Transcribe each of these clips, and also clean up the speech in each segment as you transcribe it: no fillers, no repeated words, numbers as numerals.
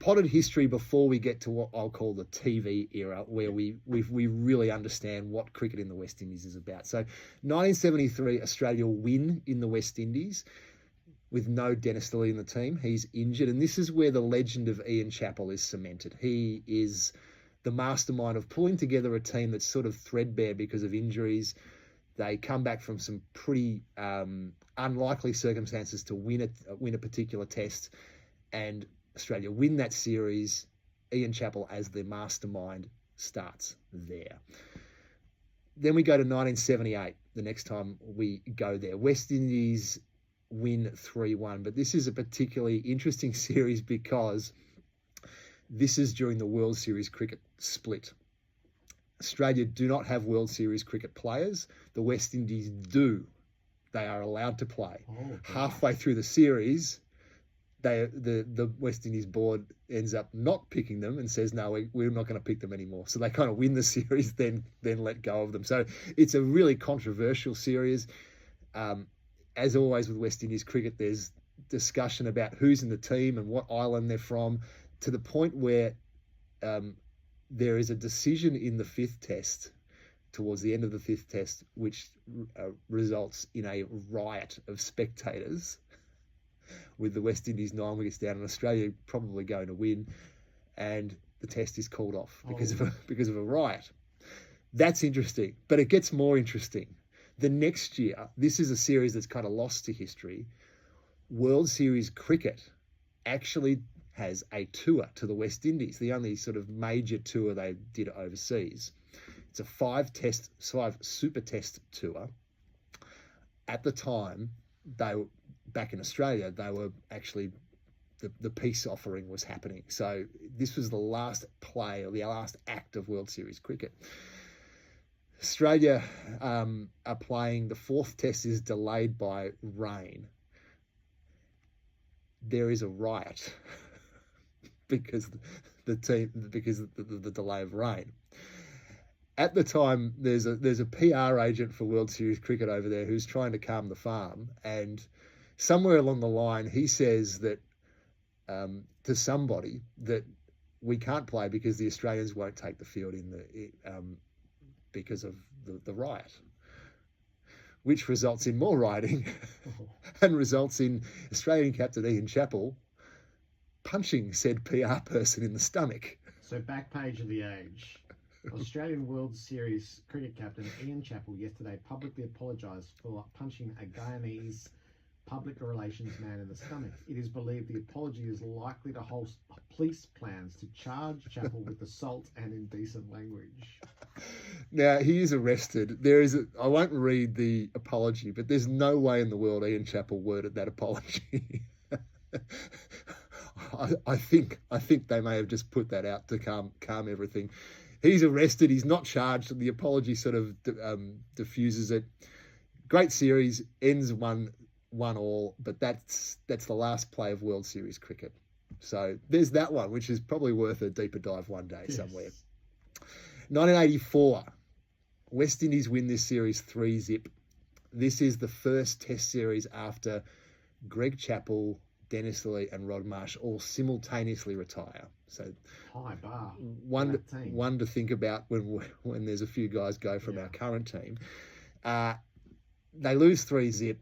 potted history before we get to what I'll call the TV era, where we really understand what cricket in the West Indies is about. So 1973, Australia win in the West Indies with no Dennis Lillee in the team. He's injured, and this is where the legend of Ian Chappell is cemented. He is the mastermind of pulling together a team that's sort of threadbare because of injuries. They come back from some pretty unlikely circumstances to win a particular test, and Australia win that series. Ian Chappell as the mastermind starts there. Then we go to 1978, the next time we go there. West Indies win 3-1, but this is a particularly interesting series because this is during the World Series cricket split. Australia do not have World Series cricket players. The West Indies do. They are allowed to play. Halfway through the series, the West Indies board ends up not picking them and says, no, we're not going to pick them anymore. So they kind of win the series, then let go of them. So it's a really controversial series. As always with West Indies cricket, there's discussion about who's in the team and what island they're from, to the point where there is a decision in the fifth test, towards the end of the fifth test, which results in a riot of spectators, with the West Indies 9 wickets down and Australia probably going to win, and the test is called off because of a riot. That's interesting, but it gets more interesting. The next year, this is a series that's kind of lost to history. World Series cricket actually has a tour to the West Indies, the only sort of major tour they did overseas. It's a 5 super test tour. At the time, back in Australia, they were actually, the peace offering was happening. So this was the last play, or the last act of World Series cricket. Australia are playing, the 4th test is delayed by rain. There is a riot because the delay of rain. At the time, there's a PR agent for World Series cricket over there who's trying to calm the farm, and somewhere along the line he says that to somebody that we can't play because the Australians won't take the field because of the riot, which results in more rioting and results in Australian captain Ian Chappell punching said PR person in the stomach. So back page of the Age. Australian World Series cricket captain Ian Chappell yesterday publicly apologised for punching a Guyanese public relations man in the stomach. It is believed the apology is likely to halt police plans to charge Chappell with assault and indecent language. Now, he is arrested. I won't read the apology, but there's no way in the world Ian Chappell worded that apology. I think they may have just put that out to calm everything. He's arrested. He's not charged. The apology sort of diffuses it. Great series, ends 1-1, but that's the last play of World Series cricket. So there's that one, which is probably worth a deeper dive one day somewhere. 1984, West Indies win this series 3-0. This is the first test series after Greg Chappell, Dennis Lillee and Rod Marsh all simultaneously retire. So high bar. One to think about when there's a few guys go from our current team. They lose 3-0.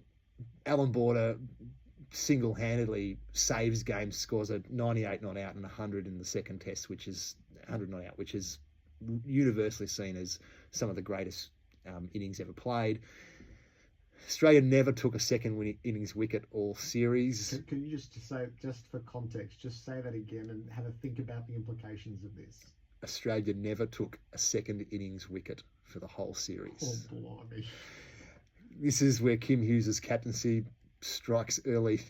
Alan Border single-handedly saves games, scores a 98 not out and 100 in the second test, which is 100 not out, which is universally seen as some of the greatest innings ever played. Australia never took a second innings wicket all series. Can you just say, just for context, just say that again and have a think about the implications of this? Australia never took a second innings wicket for the whole series. Oh, blimey. This is where Kim Hughes' captaincy strikes early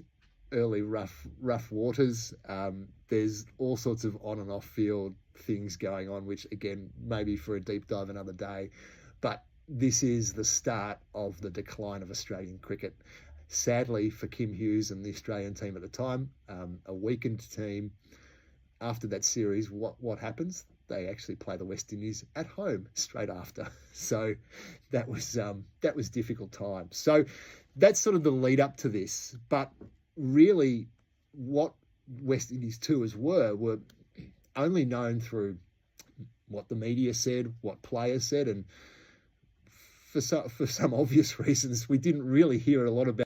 rough waters. There's all sorts of on and off field things going on, which again, maybe for a deep dive another day. But this is the start of the decline of Australian cricket. Sadly for Kim Hughes and the Australian team at the time, a weakened team. After that series, what happens? They actually play the West Indies at home straight after. So that was difficult times. So that's sort of the lead up to this. But really, what West Indies tours were only known through what the media said, what players said, and for some obvious reasons, we didn't really hear a lot about